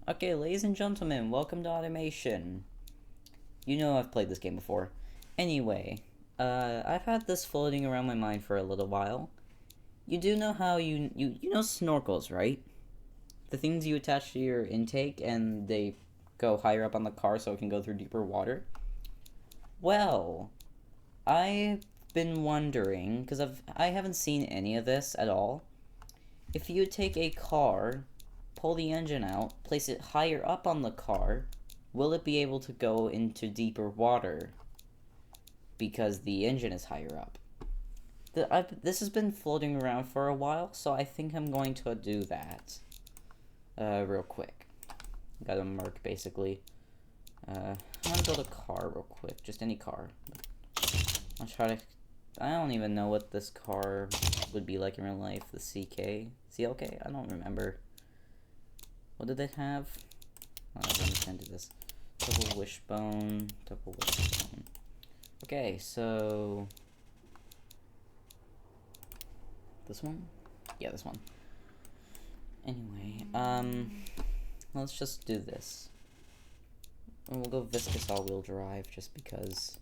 Okay, ladies and gentlemen, welcome to Automation. You know I've played this game before. Anyway, I've had this floating around my mind for a little while. You do know how you know snorkels, right? The things you attach to your intake and they go higher up on the car so it can go through deeper water? Well, I've been wondering, because I haven't seen any of this at all. If you take a car, pull the engine out, place it higher up on the car, will it be able to go into deeper water because the engine is higher up? This has been floating around for a while, so I think I'm going to do that real quick. Got a mark, basically. I'm gonna build a car real quick, just any car. I'll try to... I don't even know what this car would be like in real life. The CLK? I don't remember. What did they have? I don't understand this. Double wishbone. Okay, so... this one? Yeah, this one. Anyway, let's just do this. And we'll go viscous all-wheel drive, just because.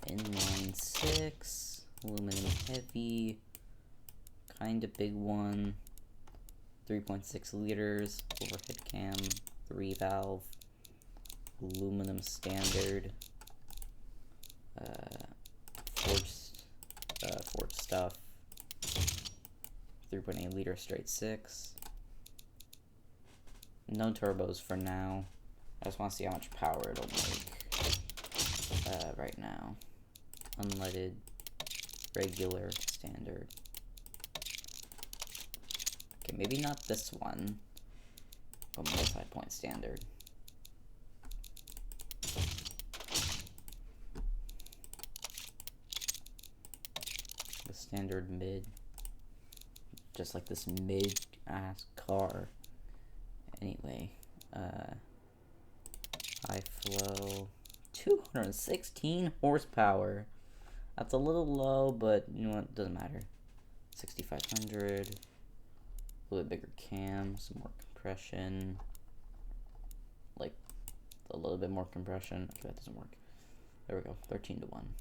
Inline 6, aluminum heavy, kinda big one, 3.6 liters, overhead cam, 3 valve, aluminum standard, forged stuff, 3.8 liter straight 6. No turbos for now. I just want to see how much power it'll make. Right now. Unleaded, regular, standard. Okay, maybe not this one, but multi-point standard. The standard mid. Just like this mid-ass car. Anyway, high flow. 216 horsepower. That's a little low, but you know what? Doesn't matter. 6,500. A little bit bigger cam, some more compression. Like a little bit more compression. Okay, that doesn't work. There we go. 13 to 1.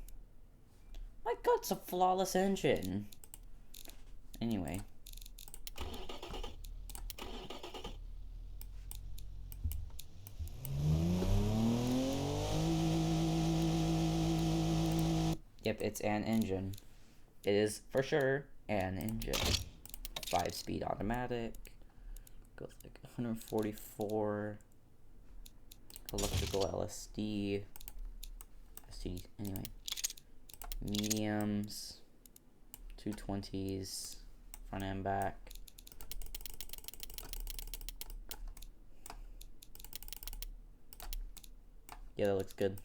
My God, it's a flawless engine. Anyway. Yep, it's an engine. It is for sure an engine. 5-speed automatic. Goes like 144. Electrical LSD. STD. Anyway. Mediums. 220s. Front and back. Yeah, that looks good.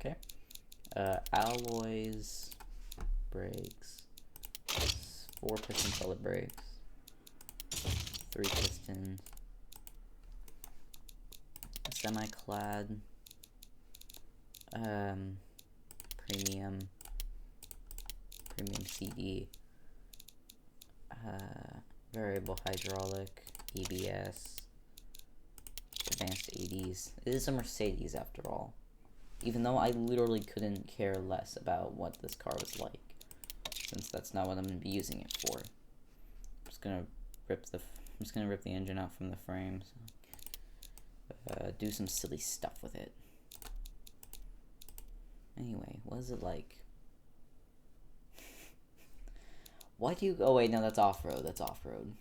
Okay. Alloys, brakes, 4 piston solid brakes, 3 pistons, semi-clad, premium CD, variable hydraulic, ABS, advanced 80s. It is a Mercedes after all. Even though I literally couldn't care less about what this car was like, since that's not what I'm gonna be using it for. I'm just gonna rip the engine out from the frame. So, do some silly stuff with it. Anyway, what is it like? Why do you? Oh wait, no, that's off-road. That's off-road.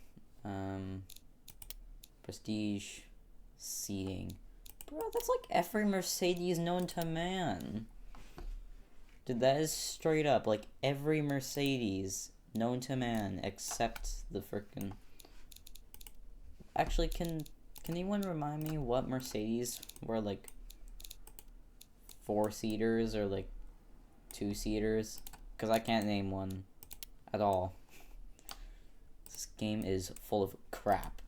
Prestige, seating. Bro, that's like every Mercedes known to man. Dude, that is straight up like every Mercedes known to man except the frickin'... Actually, can anyone remind me what Mercedes were like 4-seaters or like 2-seaters? Because I can't name one at all. This game is full of crap.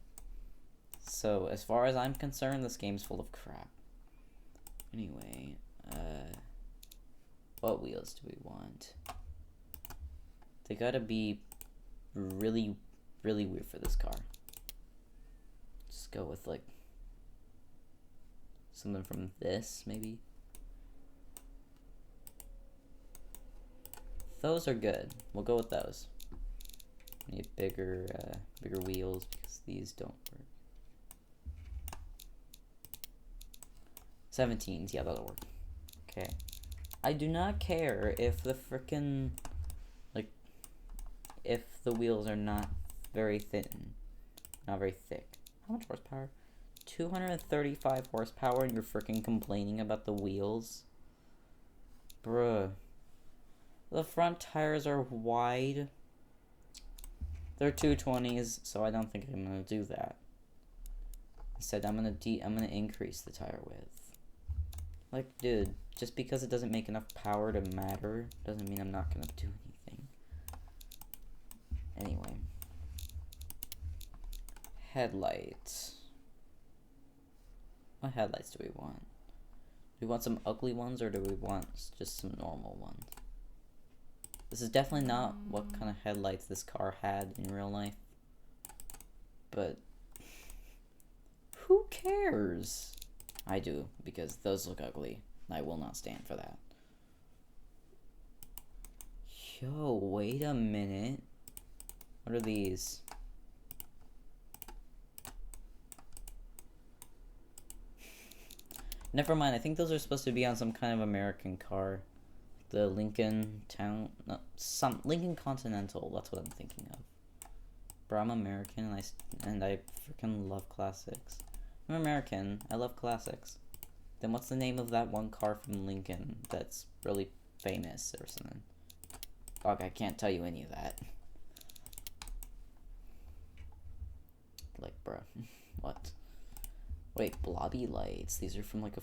So, as far as I'm concerned, this game's full of crap. Anyway, what wheels do we want? They gotta be really, really weird for this car. Just go with like something from this, maybe. Those are good. We'll go with those. We need bigger wheels because these don't work. 17s, yeah, that'll work. Okay. I do not care if the frickin', like, if the wheels are not very thin. Not very thick. How much horsepower? 235 horsepower and you're frickin' complaining about the wheels? Bruh. The front tires are wide. They're 220s, so I don't think I'm gonna do that. Instead, I'm gonna increase the tire width. Like, dude, just because it doesn't make enough power to matter doesn't mean I'm not gonna do anything. Anyway. Headlights. What headlights do we want? Do we want some ugly ones or do we want just some normal ones? This is definitely not what kind of headlights this car had in real life. But who cares? I do, because those look ugly. I will not stand for that. Yo, wait a minute. What are these? Never mind, I think those are supposed to be on some kind of American car. The Lincoln Lincoln Continental, that's what I'm thinking of. Bro, I'm American and I freaking love classics. I'm American, I love classics. Then what's the name of that one car from Lincoln that's really famous or something? Fuck, I can't tell you any of that. Like, bro, what? Wait, blobby lights. These are from like a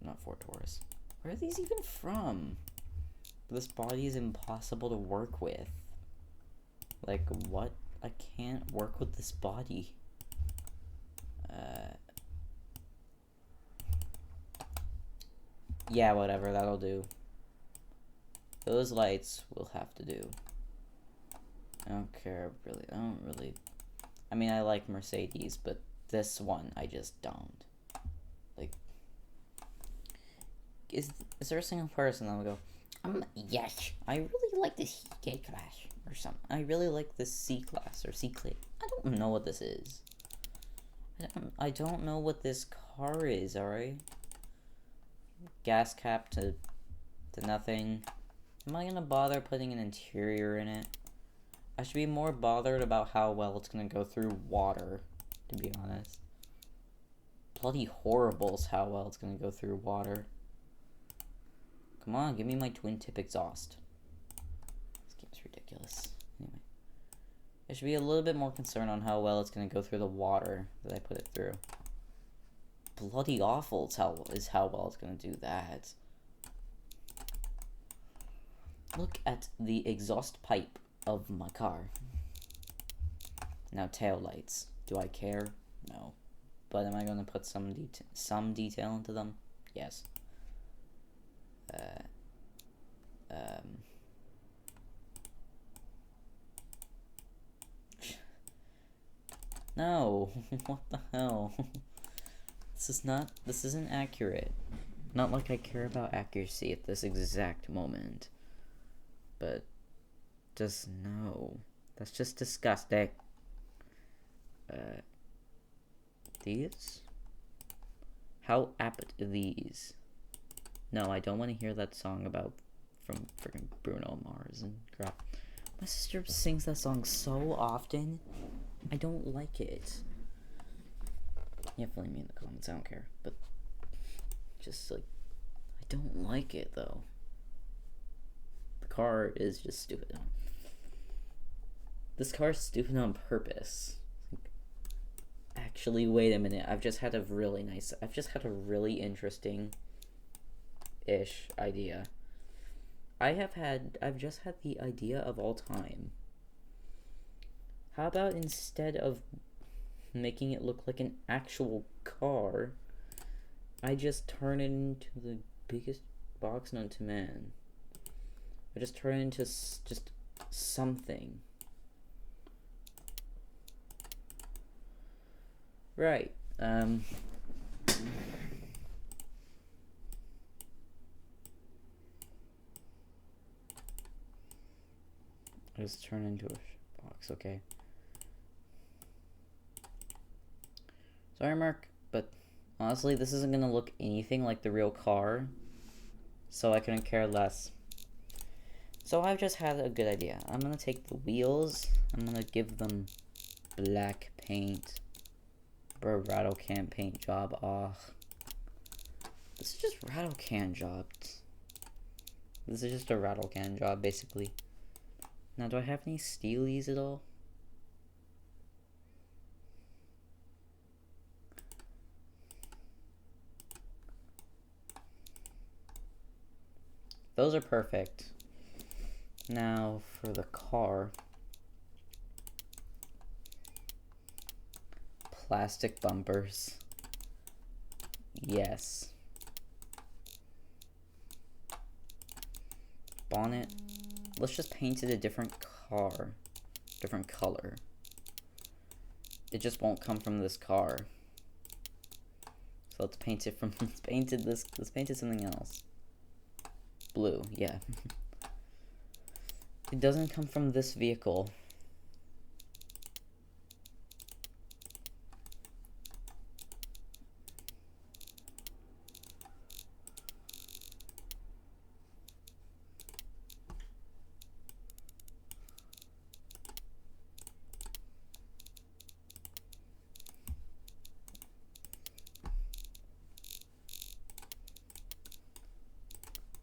not Ford Taurus. Where are these even from? This body is impossible to work with. Like, what? I can't work with this body. Yeah, whatever, that'll do. Those lights will have to do. I don't care, really. I mean, I like Mercedes, but this one, I just don't. Like, is there a single person that will go, yes, I really like this K-Class or something. I really like this C-Class or C-Class. I don't know what this is. I don't know what this car is, alright? Gas cap to nothing. Am I gonna bother putting an interior in it? I should be more bothered about how well it's gonna go through water, to be honest. Bloody horrible is how well it's gonna go through water. Come on, give me my twin tip exhaust. This game's ridiculous. Anyway. I should be a little bit more concerned on how well it's gonna go through the water that I put it through. Bloody awful is how well it's gonna do that. Look at the exhaust pipe of my car. Now tail lights. Do I care? No. But am I going to put some detail into them? Yes. No. What the hell? This isn't accurate. Not like I care about accuracy at this exact moment. But just no. That's just disgusting. These? How apt these? No, I don't want to hear that song from freaking Bruno Mars and crap. My sister sings that song so often. I don't like it. You have to leave me in the comments, I don't care. But just like, I don't like it though. The car is just stupid. This car is stupid on purpose. Actually, wait a minute. I've just had a really interesting-ish idea. I've just had the idea of all time. How about instead of making it look like an actual car, I just turn it into the biggest box known to man. I just turn it into just something. Right. Just turn into a box, okay. Sorry, Mark, but honestly, this isn't gonna look anything like the real car, so I couldn't care less. So I've just had a good idea. I'm gonna take the wheels, I'm gonna give them black paint. Bro, rattle can paint job. This is just rattle can job. This is just a rattle can job, basically. Now, do I have any steelies at all? Those are perfect. Now, for the car. Plastic bumpers. Yes. Bonnet. Let's just paint it a different car. Different color. It just won't come from this car. So let's paint it from, let's paint it something else. Blue, yeah. It doesn't come from this vehicle.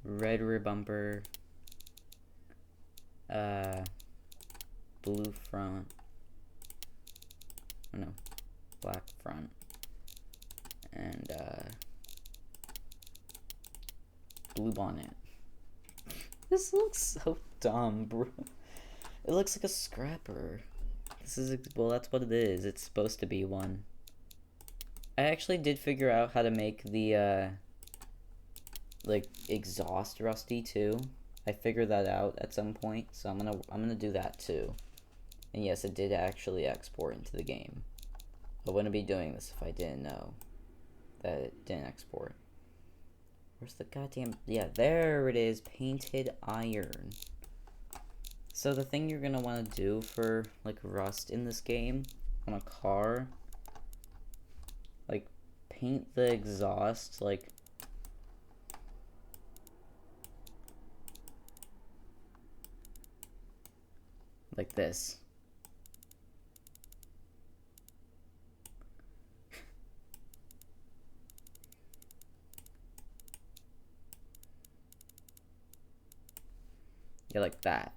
Red rear bumper. Blue front. Oh no, black front. And blue bonnet. This looks so dumb, bro. It looks like a scrapper. This is, well, that's what it is. It's supposed to be one. I actually did figure out how to make the like exhaust rusty too. I figured that out at some point, so I'm gonna do that too. And yes, it did actually export into the game. I wouldn't be doing this if I didn't know that it didn't export. Where's the goddamn, yeah, there it is, painted iron. So the thing you're gonna want to do for like rust in this game on a car, like paint the exhaust like this. Yeah, like that.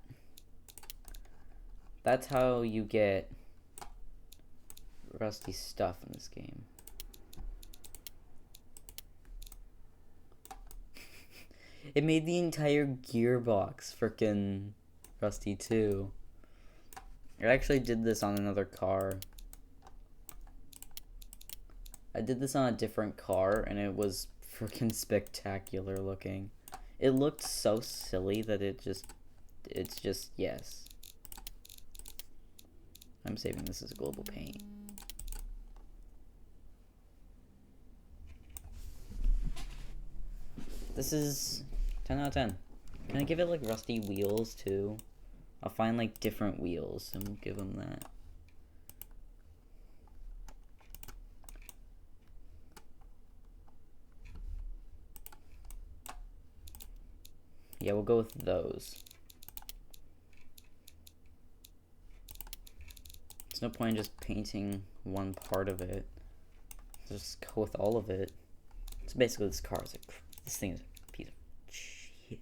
That's how you get rusty stuff in this game. It made the entire gearbox frickin' rusty too. I actually did this on another car. I did this on a different car and it was frickin' spectacular looking. It looked so silly that it's just, yes. I'm saving this as global paint. This is 10 out of 10. Can I give it like rusty wheels too? I'll find like different wheels and we'll give them that. Yeah, we'll go with those. There's no point in just painting one part of it. Just go with all of it. So basically this car is like, this thing is a piece of shit.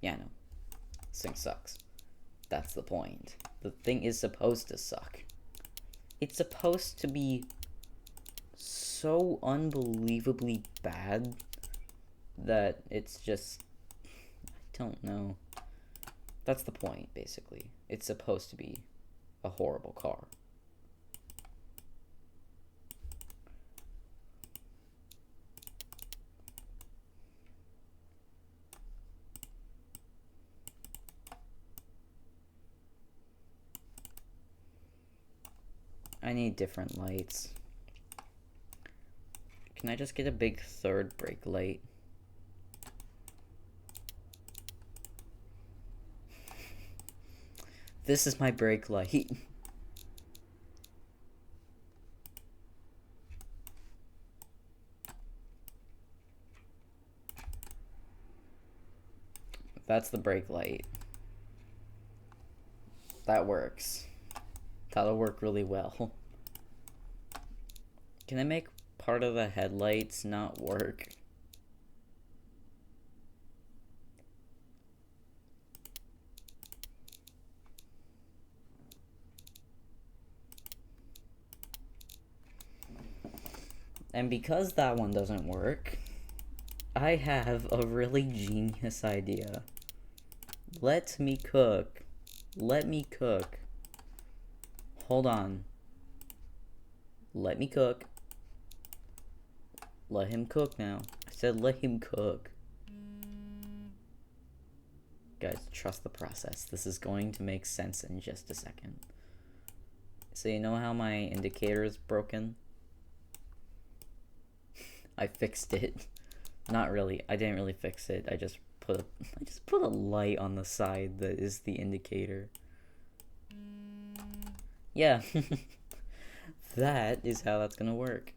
Yeah, I know. This thing sucks. That's the point. The thing is supposed to suck. It's supposed to be so unbelievably bad that it's just, I don't know. That's the point, basically. It's supposed to be a horrible car. I need different lights. Can I just get a big third brake light? This is my brake light. That's the brake light. That works. That'll work really well. Can I make part of the headlights not work? And because that one doesn't work, I have a really genius idea. Let me cook. Let me cook. Hold on. Let me cook. Let him cook now. I said let him cook. Guys, trust the process. This is going to make sense in just a second. So you know how my indicator is broken? I fixed it. Not really. I didn't really fix it. I just put a light on the side that is the indicator. Yeah. That is how that's gonna work.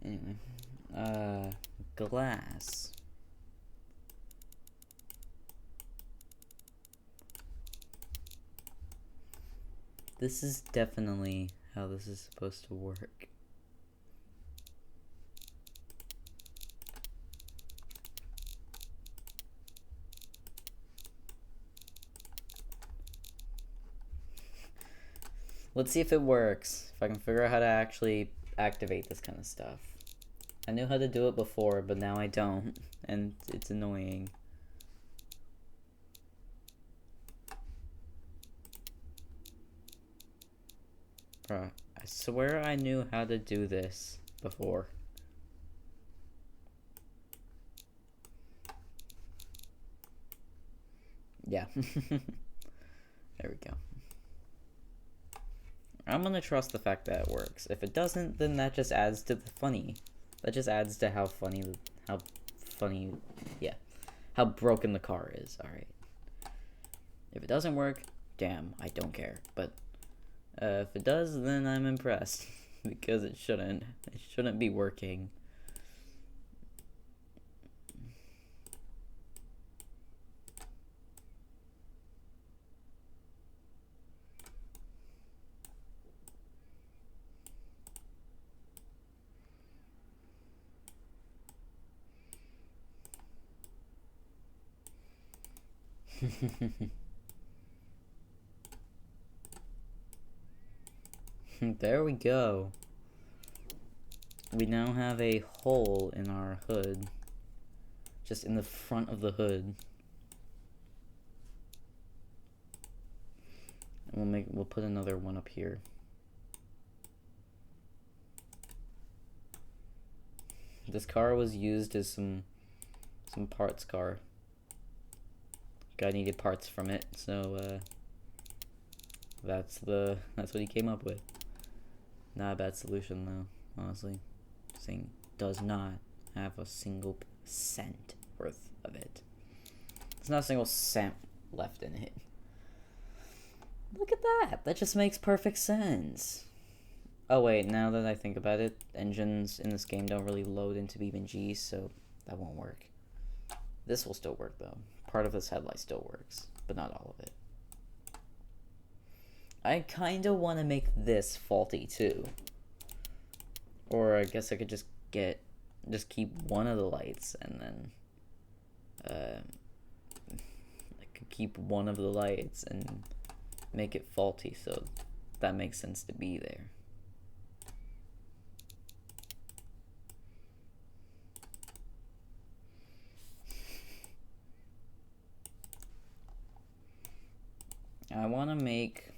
Anyway, glass. This is definitely how this is supposed to work. Let's see if it works. If I can figure out how to actually activate this kind of stuff. I knew how to do it before, but now I don't, and it's annoying. Bruh, I swear I knew how to do this before. Yeah. There we go. I'm gonna trust the fact that it works. If it doesn't, then that just adds to the funny. That just adds to how funny, yeah, how broken the car is. Alright. If it doesn't work, damn, I don't care. But, if it does, then I'm impressed. Because it shouldn't be working. There we go. We now have a hole in our hood. Just in the front of the hood. And we'll put another one up here. This car was used as some parts car. Guy needed parts from it, so that's what he came up with. Not a bad solution though, honestly. This thing does not have a single cent worth of it. There's not a single cent left in it. Look at that! That just makes perfect sense. Oh wait, now that I think about it, engines in this game don't really load into Beamng, so that won't work. This will still work though. Part of this headlight still works, but not all of it. I kinda wanna make this faulty too. Or I guess I could just keep one of the lights and then I could keep one of the lights and make it faulty, so that makes sense to be there. I want to make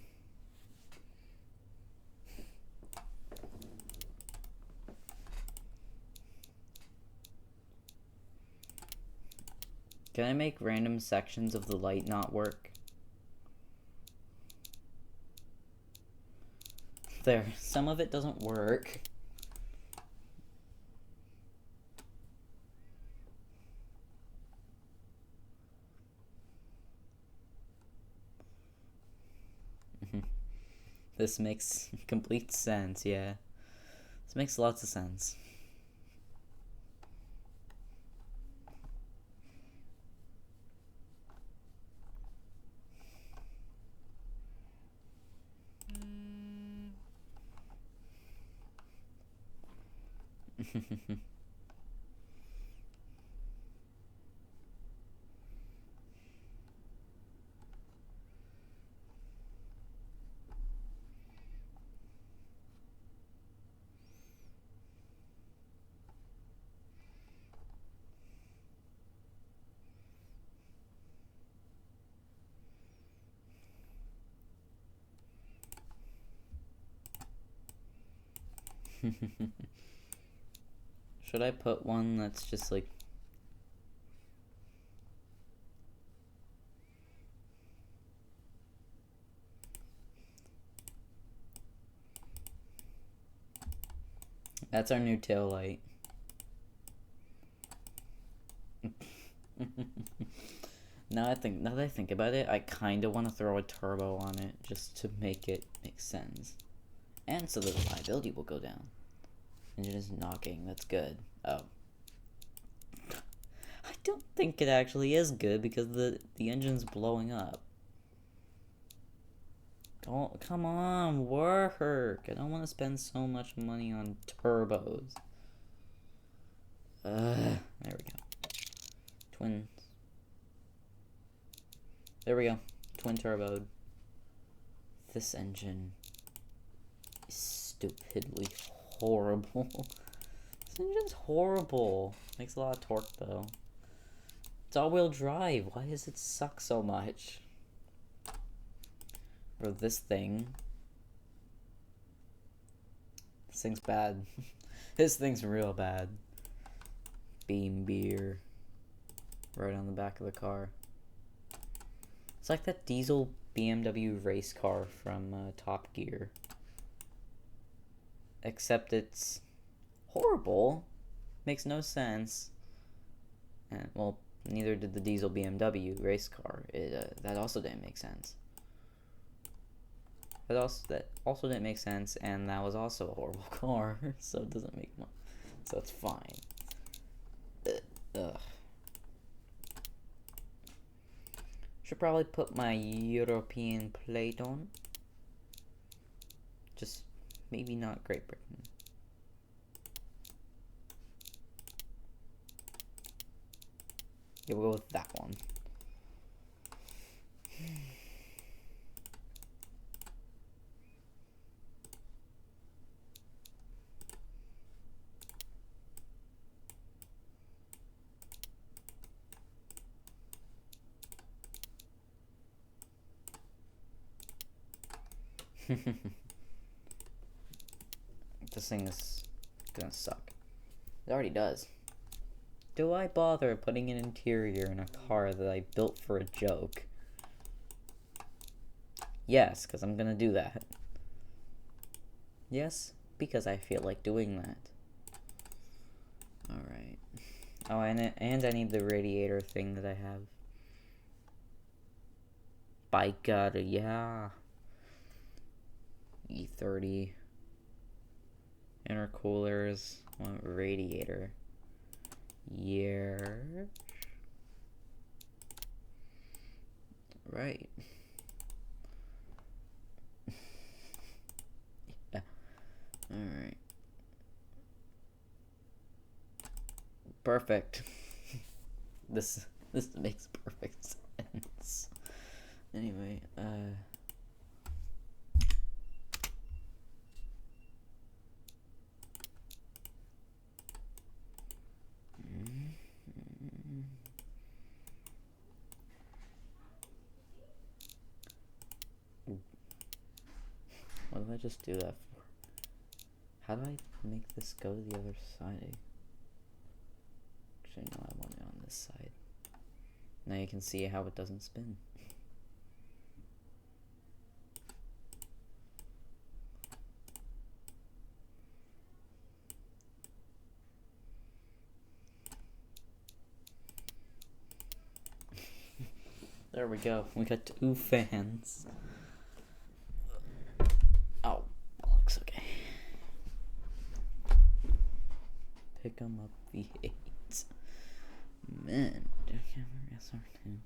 Can I make random sections of the light not work? There, some of it doesn't work. This makes complete sense, yeah. This makes lots of sense. Should I put one that's just like... That's our new tail light. Now that I think about it, I kind of want to throw a turbo on it just to make it make sense. And so the reliability will go down. Engine is knocking, that's good. Oh. I don't think it actually is good because the engine's blowing up. Oh, come on, work! I don't want to spend so much money on turbos. There we go. Twin. There we go. Twin turboed. This engine is stupidly horrible. This engine's horrible. Makes a lot of torque though. It's all-wheel drive. Why does it suck so much? Or this thing. This thing's bad. This thing's real bad. Beam beer. Right on the back of the car. It's like that diesel BMW race car from Top Gear. Except it's horrible. Makes no sense. And, well, neither did the diesel BMW race car. That also didn't make sense. That also didn't make sense, and that was also a horrible car, so it doesn't make much. So it's fine. Ugh. Should probably put my European plate on. Just maybe not Great Britain. Yeah, we'll go with that one. This thing is gonna suck. It already does. Do I bother putting an interior in a car that I built for a joke? Yes, because I'm gonna do that. Yes, because I feel like doing that. Alright. Oh, and I need the radiator thing that I have. By God, yeah. E30. Intercoolers. One radiator. Yeah. Right. Yeah. Alright. Perfect. This This makes perfect sense. Anyway, what did I just do that for? How do I make this go to the other side? Actually, no, I want it on this side. Now you can see how it doesn't spin. There we go. We got 2 fans. Oh, looks okay. Pick 'em up, V8. Man, SR2.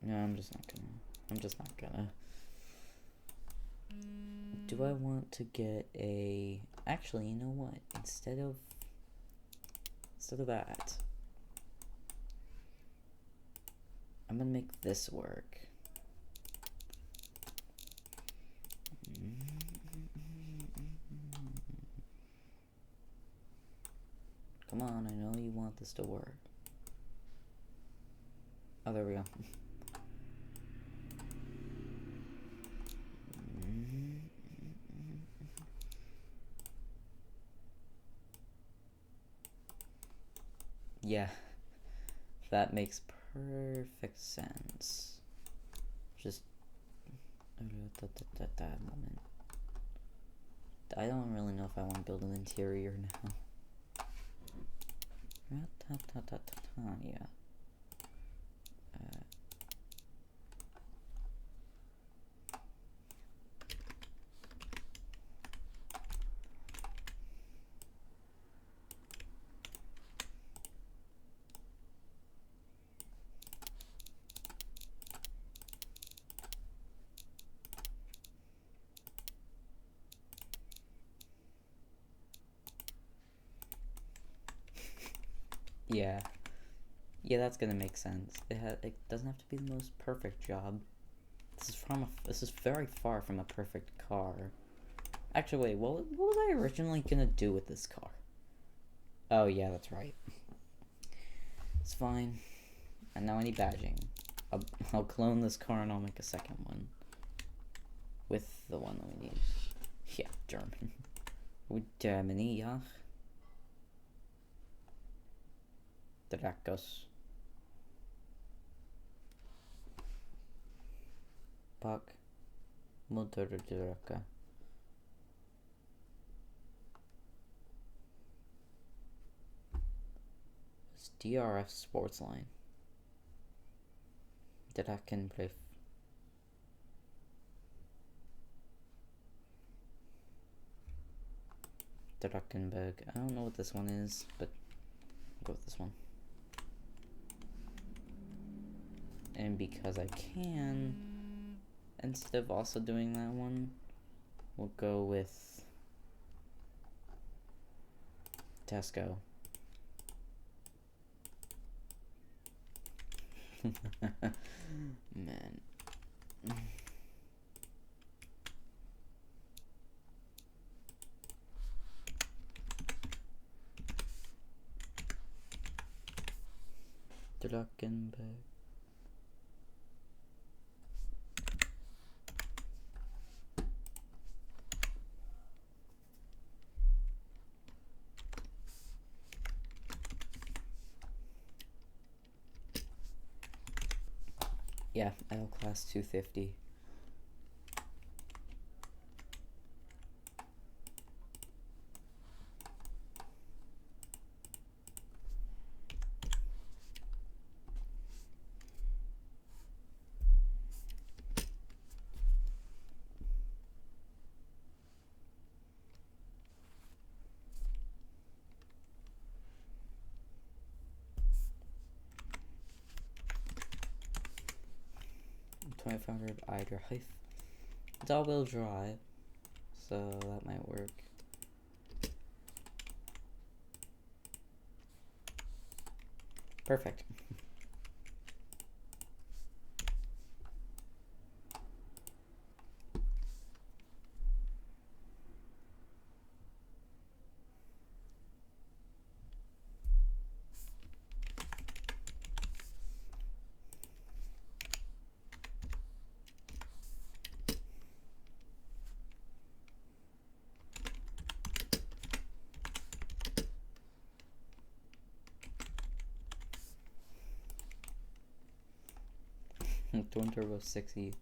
No, I'm just not gonna. Do I want to get a... Actually, you know what? Instead of that, I'm gonna make this work. Come on, I know you want this to work. Oh, there we go. Yeah, that makes perfect sense. Just that moment. I don't really know if I want to build an interior now. Yeah. Yeah, that's gonna make sense. It doesn't have to be the most perfect job. This is very far from a perfect car. Actually, wait, what was I originally gonna do with this car? Oh yeah, that's right. It's fine. And now I need badging. I'll clone this car and I'll make a second one with the one that we need. Yeah, German. With Germany, ja. Drakos. Pak. Motordraka. It's DRF sports line. Drakenbrief. Drakenberg. I don't know what this one is, but I'll go with this one. And because I can, instead of also doing that one, we'll go with Tesco. Man. Drakenberg. Yeah, L class 250. I drive. It's all-wheel drive, so that might work. Perfect. Twin Turbo 6E.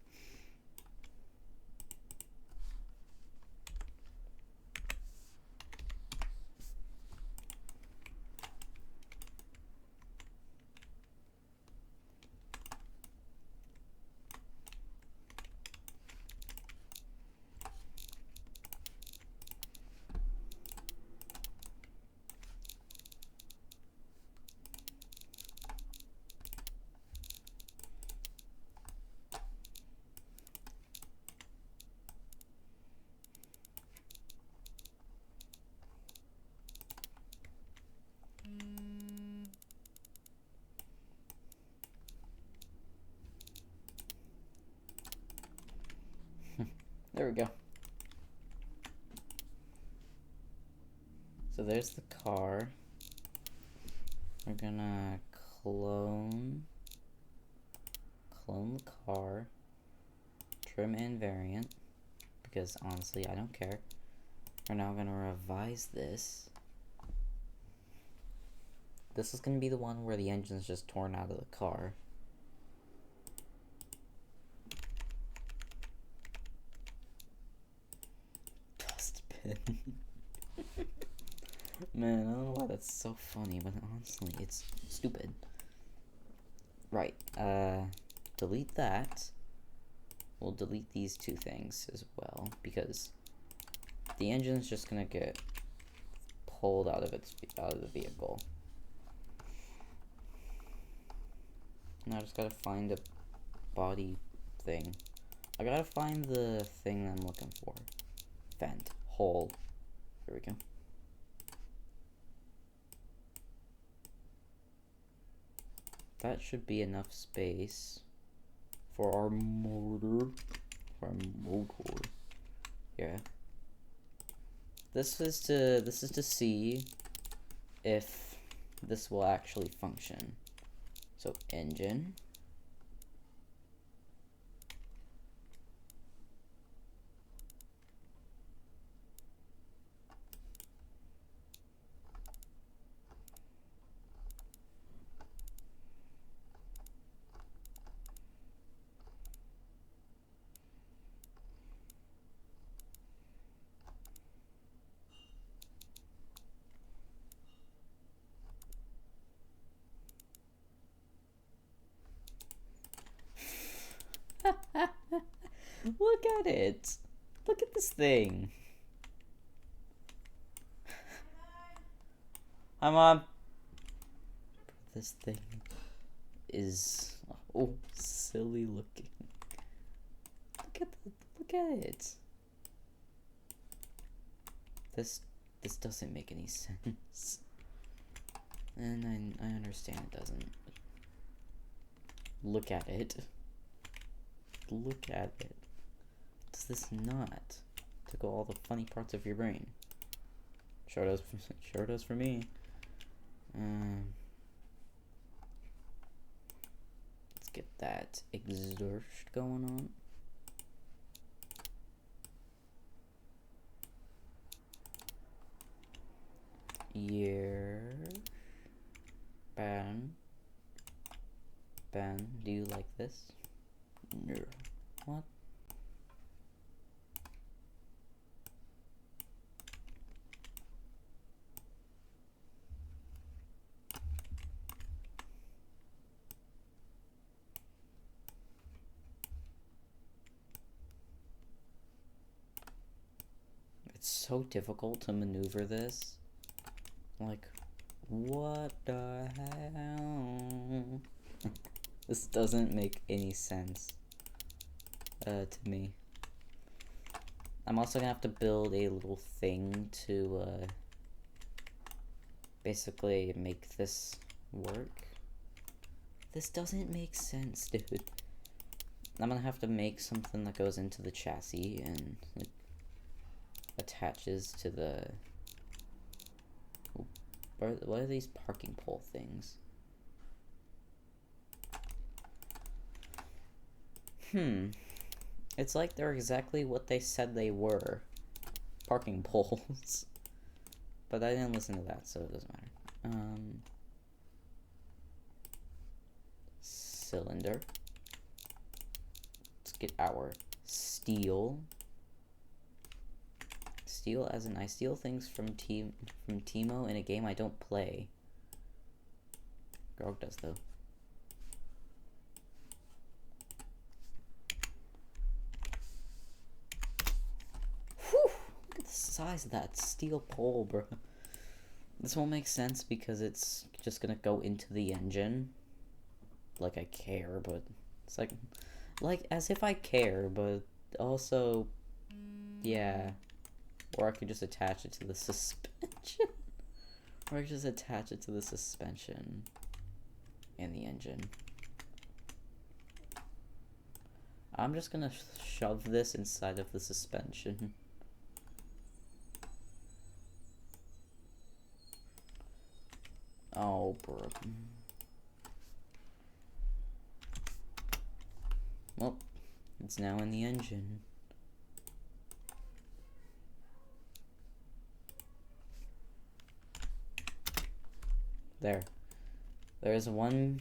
There we go. So there's the car. We're gonna clone the car, trim and variant, because honestly I don't care. We're now gonna revise this. This is gonna be the one where the engine's just torn out of the car. Dustbin. Man, I don't know why that's so funny, but honestly, it's stupid. Right, delete that. We'll delete these two things as well, because the engine's just gonna get pulled out of the vehicle. Now I just gotta find a body thing. I gotta find the thing I'm looking for. Vent, hole. There we go. That should be enough space for our motor. Yeah. This is to see if this will actually function. So engine. Look at it. Look at this thing. Hi, Mom. This thing is silly looking. Look at it. This doesn't make any sense. And I understand it doesn't. Look at it. Look at it. Does this not tickle all the funny parts of your brain? Sure does for me. Let's get that exhaust going on. Ben, do you like this? No. What? It's so difficult to maneuver this. Like, what the hell? This doesn't make any sense to me. I'm also gonna have to build a little thing to basically make this work. This doesn't make sense, dude. I'm gonna have to make something that goes into the chassis and like, attaches to the... What are these parking pole things? It's like they're exactly what they said they were. Parking poles. But I didn't listen to that, so it doesn't matter. Cylinder. Let's get our steel. Steal as in I steal things from Timo in a game I don't play. Grog does though. Whew! Look at the size of that steel pole, bro. This won't make sense because it's just gonna go into the engine. Like I care, but it's like as if I care, but also, yeah. Or I could just attach it to the suspension. Or I could just attach it to the suspension and the engine. I'm just gonna shove this inside of the suspension. Oh, bro. Well, it's now in the engine. There. There is one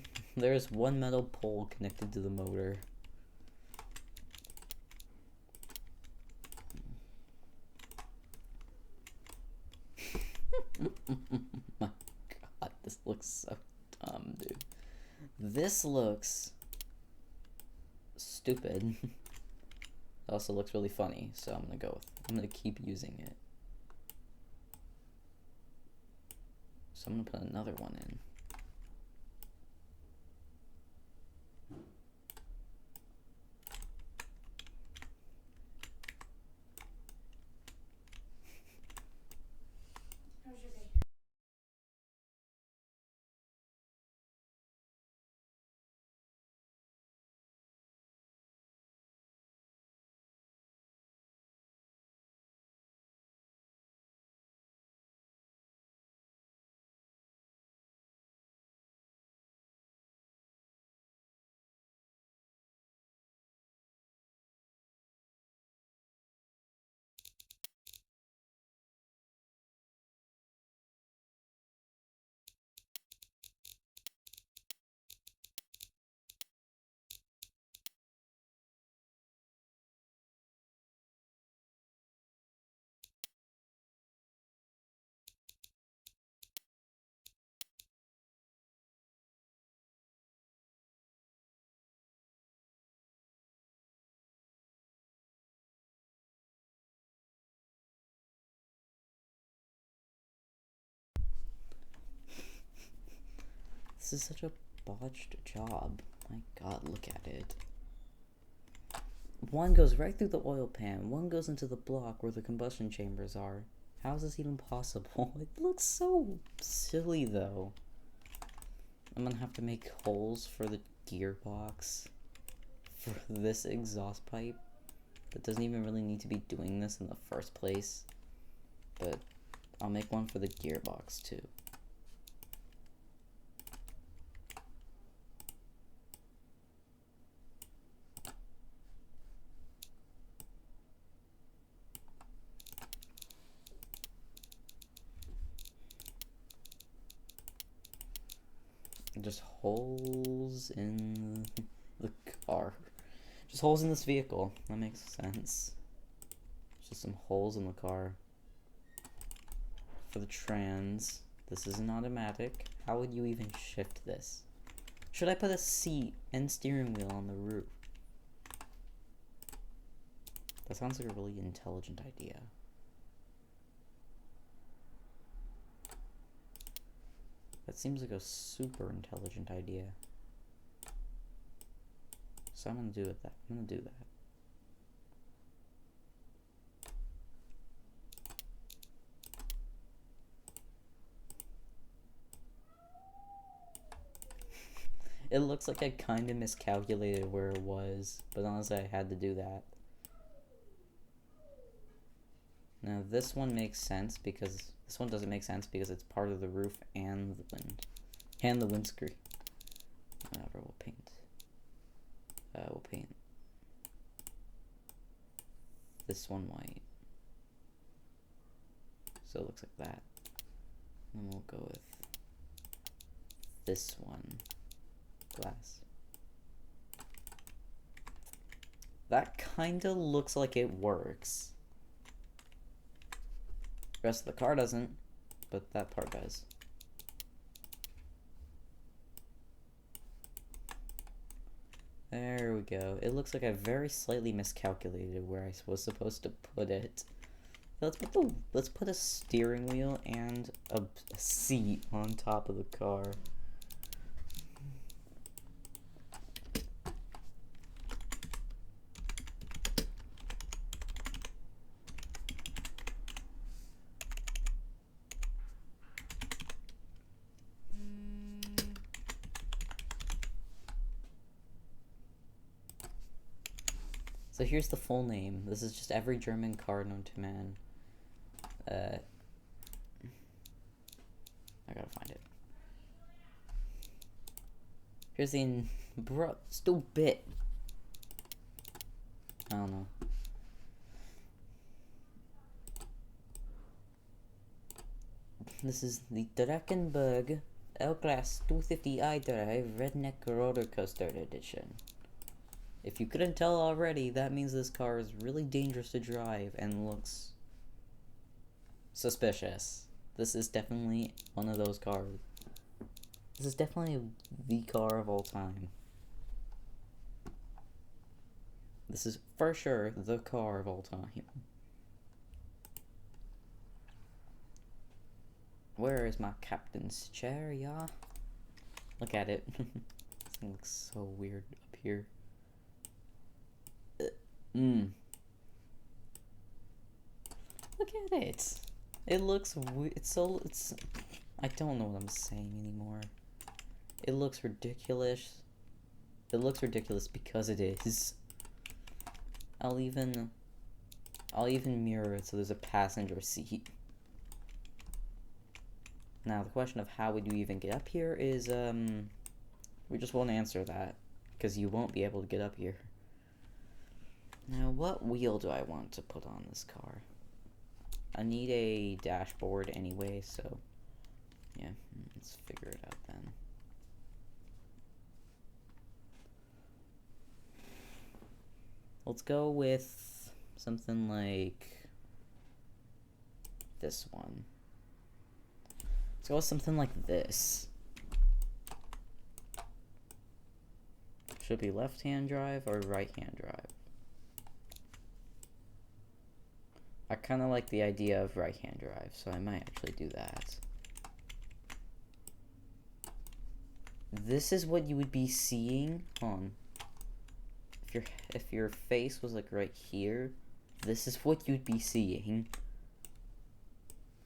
metal pole connected to the motor. My god, this looks so dumb, dude. This looks stupid. It also looks really funny, so I'm gonna keep using it. So I'm gonna put another one in. How's your day? This is such a botched job. My god, look at it. One goes right through the oil pan, one goes into the block where the combustion chambers are. How is this even possible? It looks so silly though. I'm gonna have to make holes for the gearbox for this exhaust pipe that doesn't even really need to be doing this in the first place. But I'll make one for the gearbox too. Just holes in the car. Just holes in this vehicle. That makes sense. Just some holes in the car. For the trans. This is an automatic. How would you even shift this? Should I put a seat and steering wheel on the roof? That sounds like a really intelligent idea. That seems like a super intelligent idea. So I'm gonna do that. I'm gonna do that. It looks like I kind of miscalculated where it was, but honestly I had to do that. Now this one makes sense because this one doesn't make sense because it's part of the roof and the windscreen. Whatever, we'll paint. We'll paint this one white, so it looks like that. And we'll go with this one glass. That kinda looks like it works. The rest of the car doesn't, but that part does. There we go. It looks like I very slightly miscalculated where I was supposed to put it. Let's put a steering wheel and a seat on top of the car. So here's the full name. This is just every German car known to man. I gotta find it. Here's the bro, stupid. I don't know. This is the Dreckenberg L-Class 250i Drive Redneck Roller Coaster Edition. If you couldn't tell already, that means this car is really dangerous to drive and looks suspicious. This is definitely one of those cars. This is definitely the car of all time. This is for sure the car of all time. Where is my captain's chair, yeah? Look at it. This thing looks so weird up here. Look at it. It looks weird. It's I don't know what I'm saying anymore. It looks ridiculous. It looks ridiculous because it is. I'll even mirror it so there's a passenger seat. Now the question of how would you even get up here is we just won't answer that because you won't be able to get up here. Now, what wheel do I want to put on this car? I need a dashboard anyway, so yeah, let's figure it out then. Let's go with something like this one. Let's go with something like this. Should be left-hand drive or right-hand drive? I kind of like the idea of right-hand drive, so I might actually do that. This is what you would be seeing on. If your face was like right here, this is what you'd be seeing.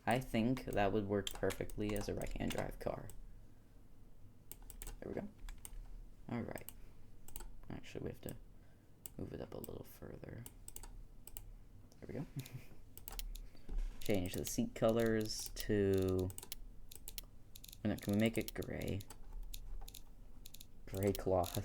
I think that would work perfectly as a right-hand drive car. There we go. Alright. Actually, we have to move it up a little further. There we go. Change the seat colors to... Can we make it gray? Gray cloth.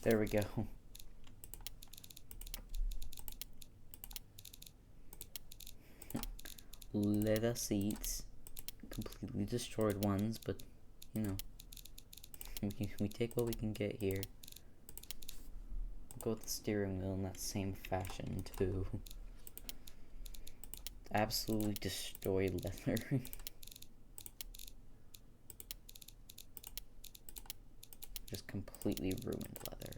There we go. Leather seats. Completely destroyed ones, but, you know. We take what we can get here. Go with the steering wheel in that same fashion, too. Absolutely destroyed leather. Just completely ruined leather.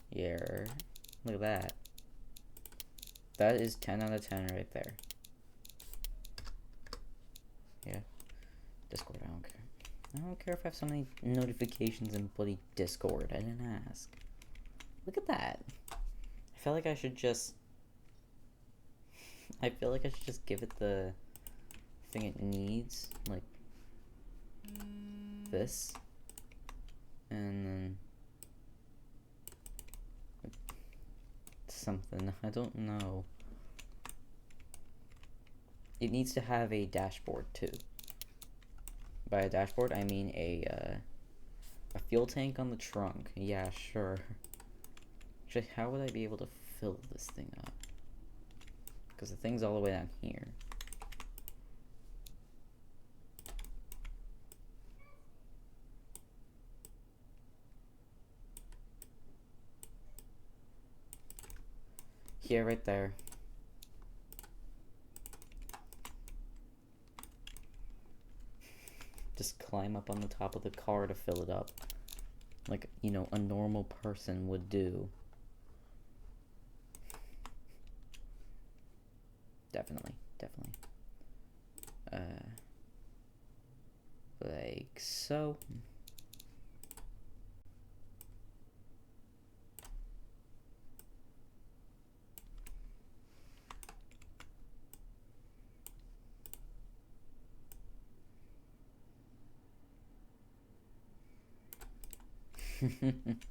Yeah. Look at that. That is 10 out of 10 right there. Yeah. Discord, I don't care. I don't care if I have so many notifications in bloody Discord. I didn't ask. Look at that. I feel like I should just... give it the thing it needs. Like... this. And then... something. I don't know. It needs to have a dashboard, too. By a dashboard, I mean a fuel tank on the trunk. Yeah, sure. Actually, how would I be able to fill this thing up? Because the thing's all the way down here. Yeah, right there. Just climb up on the top of the car to fill it up. Like, you know, a normal person would do. Definitely. Like so.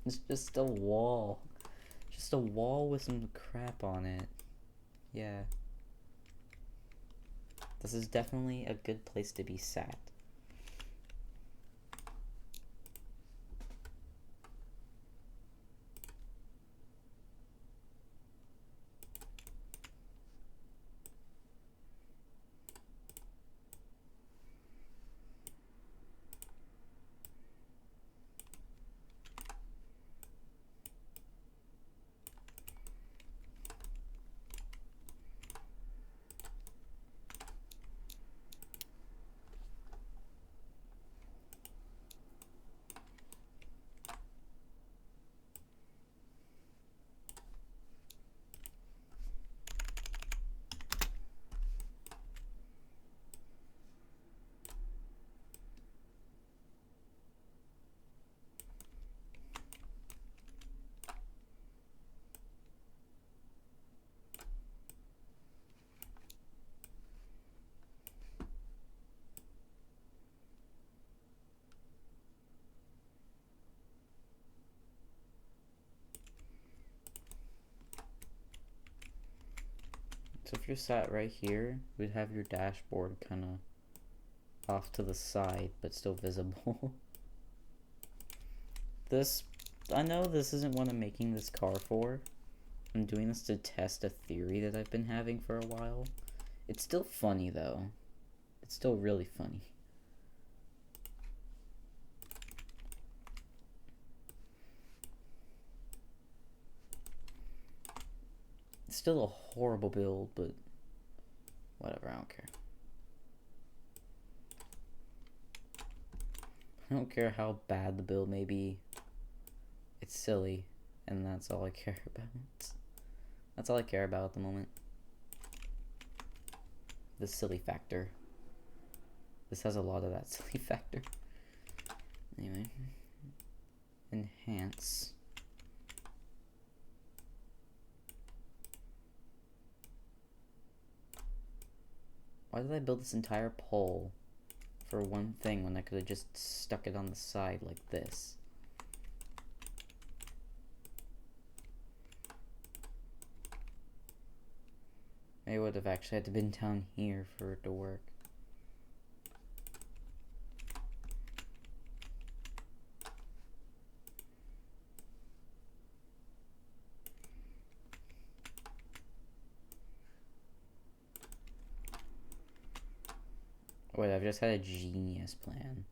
It's just a wall. Just a wall with some crap on it. Yeah. This is definitely a good place to be sat. So if you're sat right here, we'd have your dashboard kind of off to the side, but still visible. This, I know this isn't what I'm making this car for. I'm doing this to test a theory that I've been having for a while. It's still funny though. It's still really funny. It's still a horrible build, but whatever, I don't care. I don't care how bad the build may be. It's silly, and that's all I care about. That's all I care about at the moment. The silly factor. This has a lot of that silly factor. Anyway. Enhance. Why did I build this entire pole for one thing when I could have just stuck it on the side like this? I would have actually had to been down here for it to work. Wait, I've just had a genius plan.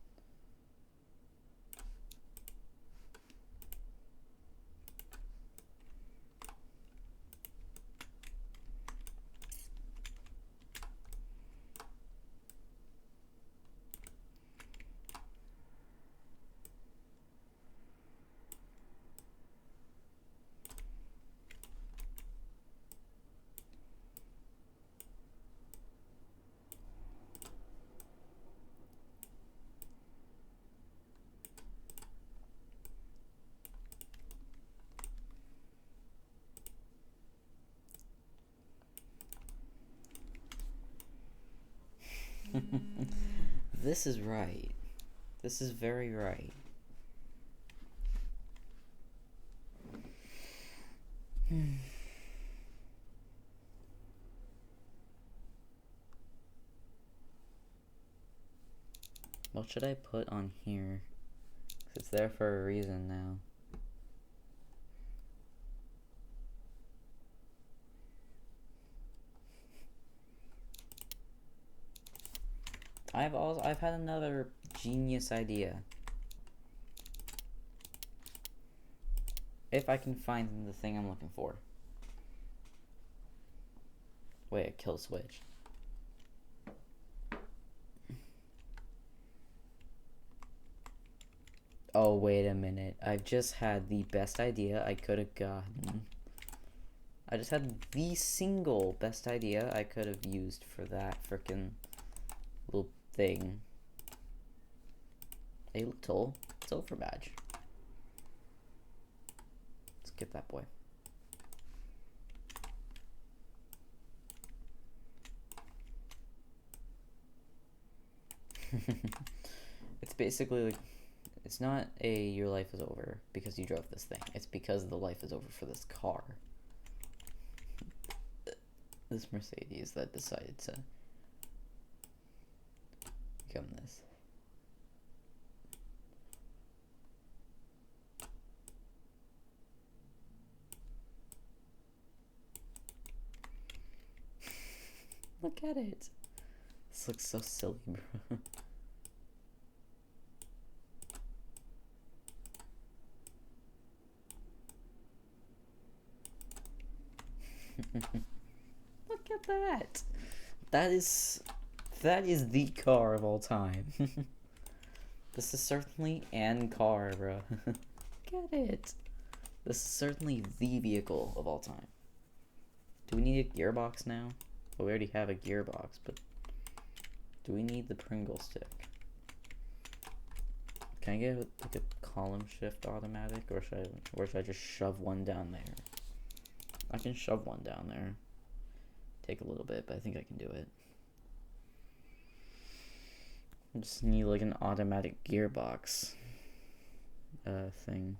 This is right. This is very right. What should I put on here? 'Cause it's there for a reason now. I've had another genius idea. If I can find the thing I'm looking for. Wait, a kill switch. Oh, wait a minute. I've just had the best idea I could have gotten. I just had the single best idea I could have used for that frickin' little thing. A little silver badge. Let's get that boy. It's basically like, it's not a your life is over because you drove this thing. It's because the life is over for this car. This Mercedes that decided to become this. Look at it. This looks so silly, bro. Look at that. That is the car of all time. This is certainly an car, bro. Look at it. This is certainly the vehicle of all time. Do we need a gearbox now? Well, we already have a gearbox, but do we need the Pringle stick? Can I get like a column shift automatic, or should I just shove one down there? I can shove one down there. Take a little bit, but I think I can do it. I just need like an automatic gearbox thing.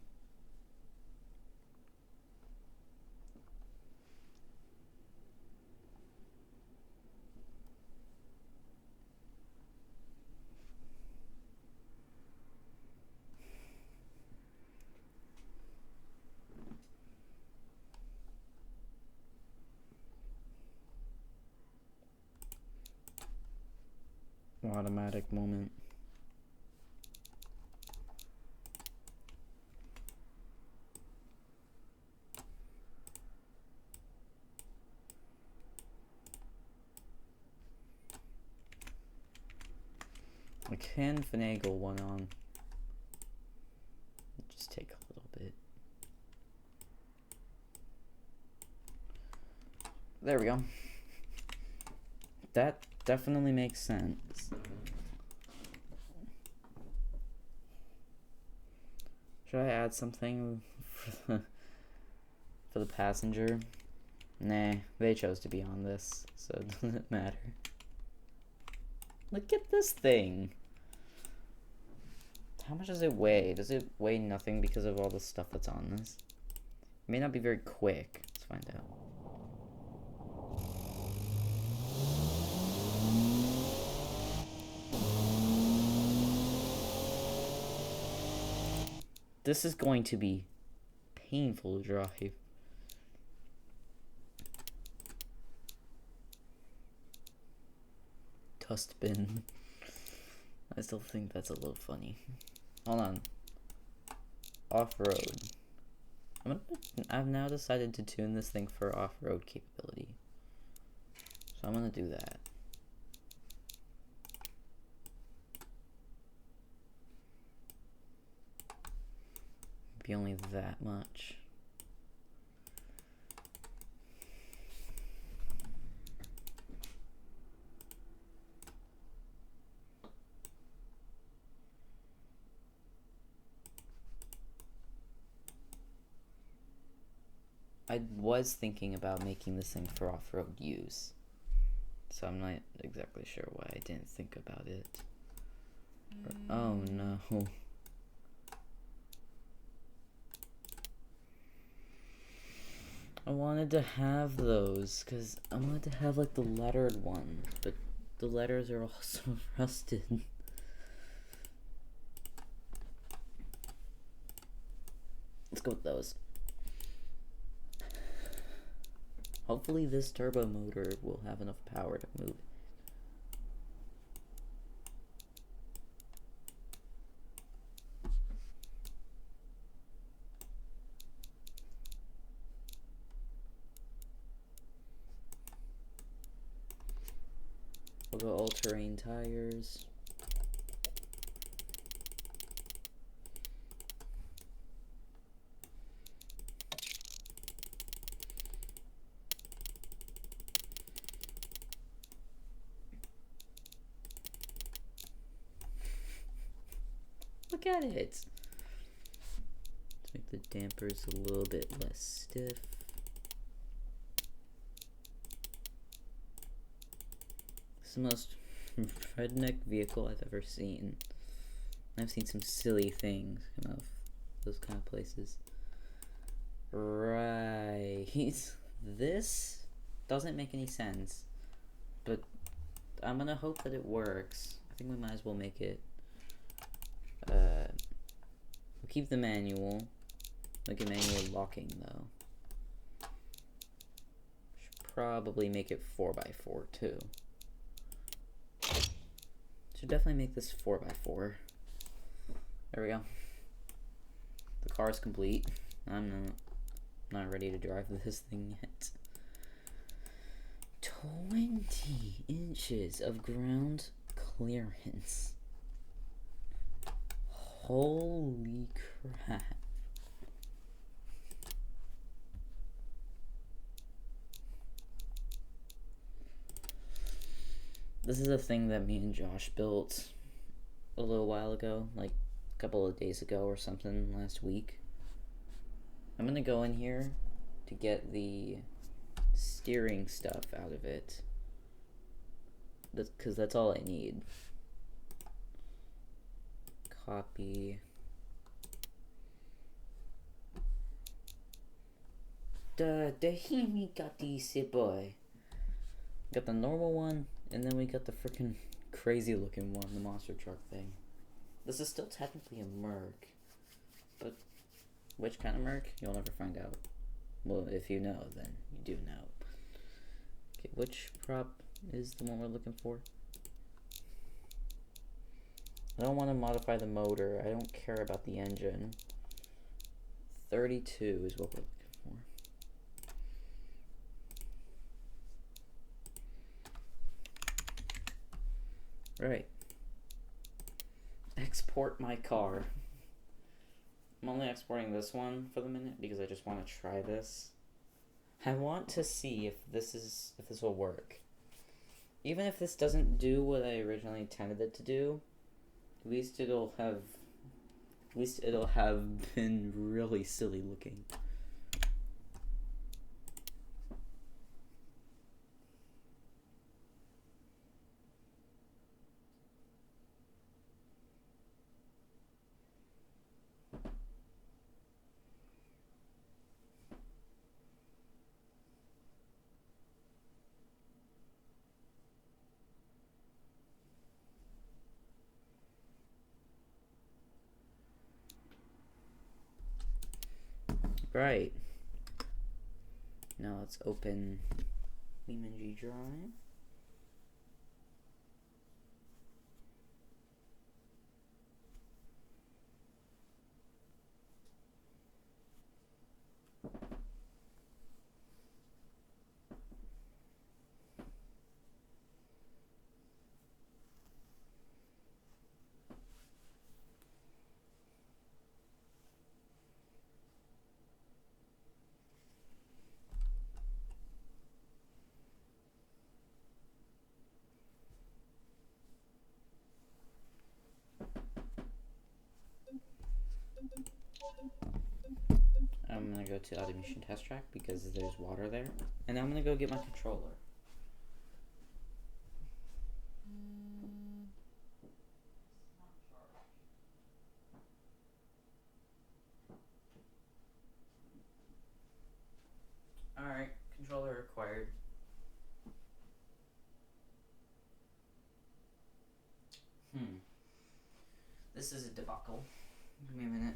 Automatic moment. I can finagle one on. Just take a little bit. There we go. That definitely makes sense. Should I add something for the passenger? Nah, they chose to be on this, so it doesn't matter. Look at this thing. How much does it weigh? Does it weigh nothing because of all the stuff that's on this? It may not be very quick. Let's find out. This is going to be painful to drive. Dustbin. I still think that's a little funny. Hold on. Off-road. I've now decided to tune this thing for off-road capability. So I'm gonna do that. Maybe only that much. I was thinking about making this thing for off-road use, so I'm not exactly sure why I didn't think about it. Oh no. I wanted to have those, because I wanted to have like the lettered one, but the letters are also rusted. Let's go with those. Hopefully this turbo motor will have enough power to move it. We'll go all-terrain tires. Look at it! Let's make the dampers a little bit less stiff. It's the most redneck vehicle I've ever seen. I've seen some silly things come out of those kind of places. Right. This doesn't make any sense, but I'm gonna hope that it works. I think we might as well make it. We'll keep the manual. Make it manual locking though. Should probably make it 4x4 too. Should definitely make this 4x4. There we go. The car is complete. I'm not ready to drive this thing yet. 20 inches of ground clearance. Holy crap. This is a thing that me and Josh built a little while ago, like a couple of days ago or something last week. I'm gonna go in here to get the steering stuff out of it. Because that's all I need. Copy. The Himi got these boy. Got the normal one, and then we got the freaking crazy looking one, the monster truck thing. This is still technically a Merc, but which kind of Merc? You'll never find out. Well, if you know, then you do know. Okay, which prop is the one we're looking for? I don't want to modify the motor. I don't care about the engine. 32 is what we're looking for. Right. Export my car. I'm only exporting this one for the minute because I just want to try this. I want to see if this will work. Even if this doesn't do what I originally intended it to do, at least it'll have been really silly looking. Right. Now let's open Beamng drive. I'm gonna go to automation test track because there's water there. And I'm gonna go get my controller. Alright, controller required. This is a debacle. Give me a minute.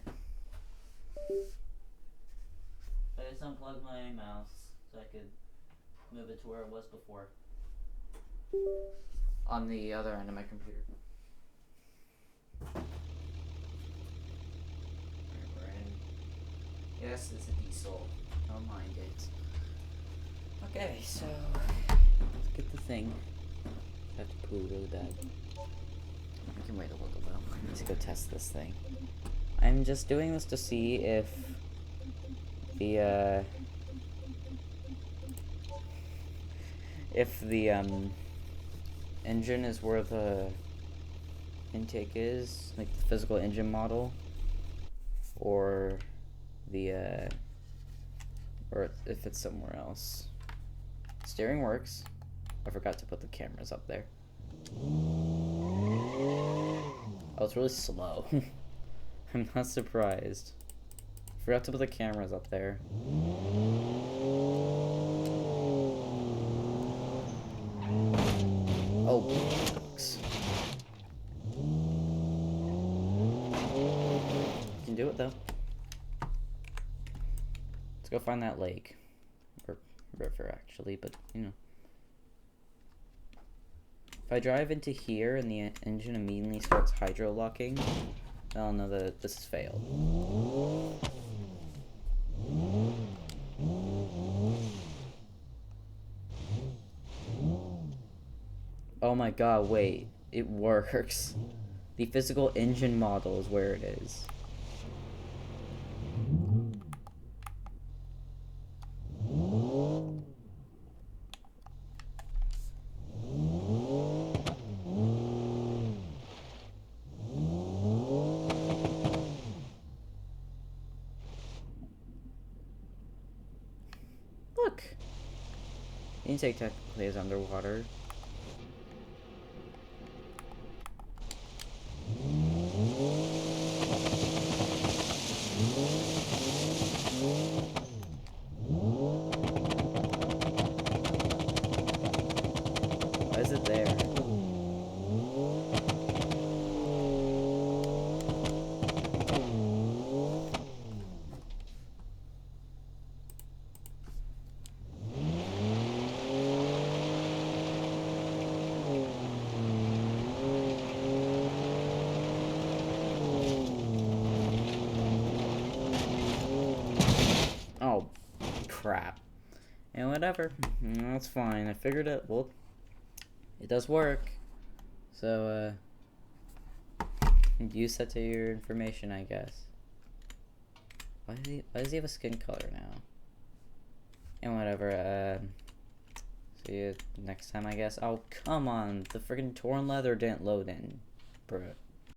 I just unplugged my mouse so I could move it to where it was before. On the other end of my computer. Alright, we're in. Yes, it's a diesel. Don't mind it. Okay, so let's get the thing. I have to poo really bad. I can wait a little though. I need to go test this thing. I'm just doing this to see if the engine is where the intake is, like the physical engine model, or the or if it's somewhere else. Steering works. I forgot to put the cameras up there. Oh, it's really slow. I'm not surprised. Forgot to put the cameras up there. Oh, books. You can do it though. Let's go find that lake. Or river, actually, but you know. If I drive into here and the engine immediately starts hydro-locking, I'll know that this has failed. Oh my god, wait. It works. The physical engine model is where it is. Look! The intake technically is underwater. Why is it there? Oh, crap. And whatever. That's fine. I figured it. Well, it does work. So, use that to your information, I guess. Why does he have a skin color now? And whatever, see you next time, I guess. Oh, come on. The friggin' torn leather didn't load in. Bruh.